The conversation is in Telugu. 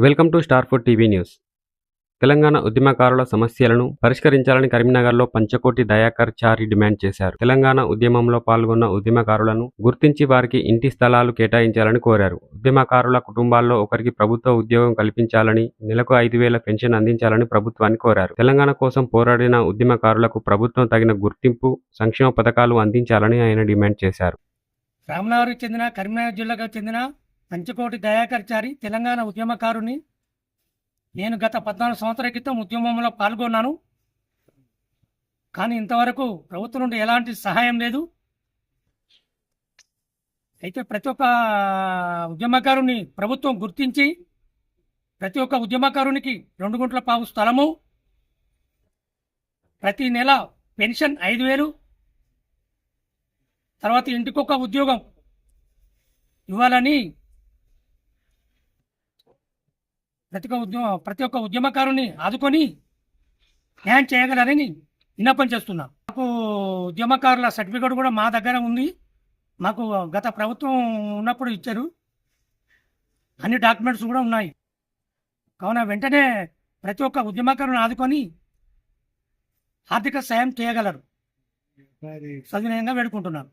Welcome to star food TV news. Telangana ఉద్యమకారుల సమస్యలను పరిష్కరించాలని కరీంనగర్లో పంచకోటి దయాకర్ చారి డిమాండ్ చేశారు. తెలంగాణ ఉద్యమంలో పాల్గొన్న ఉద్యమకారులను గుర్తించి వారికి ఇంటి స్థలాలు కేటాయించాలని కోరారు. ఉద్యమకారుల కుటుంబాల్లో ఒకరికి ప్రభుత్వ ఉద్యోగం కల్పించాలని, నెలకు 5,000 పెన్షన్ అందించాలని ప్రభుత్వాన్ని కోరారు. తెలంగాణ కోసం పోరాడిన ఉద్యమకారులకు ప్రభుత్వం తగిన గుర్తింపు, సంక్షేమ పథకాలు అందించాలని ఆయన డిమాండ్ చేశారు. రామనగర్కి చెందిన కరీంనగర్ జిల్లాకు చెందిన పంచకోటి దయాకర్ చారి తెలంగాణ ఉద్యమకారుని. నేను గత 14 సంవత్సరాల క్రితం ఉద్యమంలో పాల్గొన్నాను. కానీ ఇంతవరకు ప్రభుత్వం నుండి ఎలాంటి సహాయం లేదు. అయితే ప్రతి ఒక్క ఉద్యమకారుని ప్రభుత్వం గుర్తించి ప్రతి ఒక్క ఉద్యమకారునికి 2 గుంటల పావు స్థలము, ప్రతి నెల పెన్షన్ 5,000, తర్వాత ఇంటికొక ఉద్యోగం ఇవ్వాలని ప్రతి ఒక్క ఉద్యమకారుని ఆదుకొని న్యాయం చేయగలరని విన్నపం చేస్తున్నాం. మాకు ఉద్యమకారుల సర్టిఫికేట్ కూడా మా దగ్గర ఉంది. మాకు గత ప్రభుత్వం ఉన్నప్పుడు ఇచ్చారు. అన్ని డాక్యుమెంట్స్ కూడా ఉన్నాయి. కావున వెంటనే ప్రతి ఒక్క ఉద్యమకారుని ఆదుకొని ఆర్థిక సాయం చేయగలరు. సవినయంగా వేడుకుంటున్నాను.